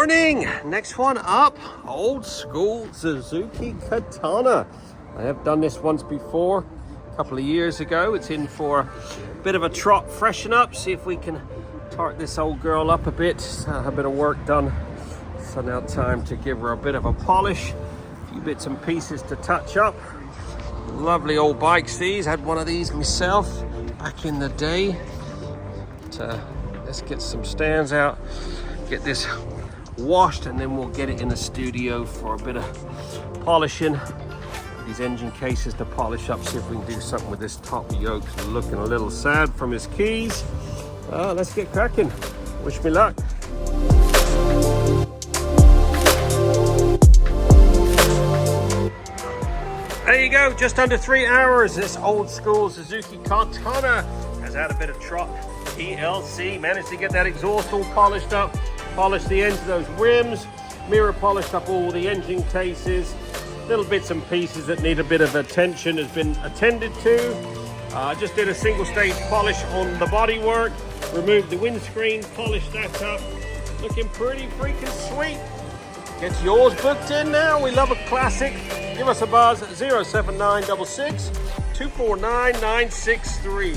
morning. Next one up, old school Suzuki Katana. I have done this once before, a couple of years ago. It's in for a bit of a trot freshen up, see if we can tart this old girl up a bit, a bit of work done. So now time to give her a bit of a polish, a few bits and pieces to touch up. Lovely old bikes these, had one of these myself back in the day. But, let's get some stands out, get this washed, and then we'll get it in the studio for a bit of polishing. These engine cases to polish up, see if we can do something with this top yoke. Looking a little sad from his keys. Let's get cracking. Wish me luck. There you go, just under 3 hours. This old school Suzuki Katana has had a bit of trot. TLC, managed to get that exhaust all polished up, polished the ends of those rims, mirror polished up all the engine cases. Little bits and pieces that need a bit of attention has been attended to. Just did a single stage polish on the bodywork, removed the windscreen, polished that up. Looking pretty freaking sweet. Get yours booked in now. We love a classic. Give us a buzz at 07966 249 963.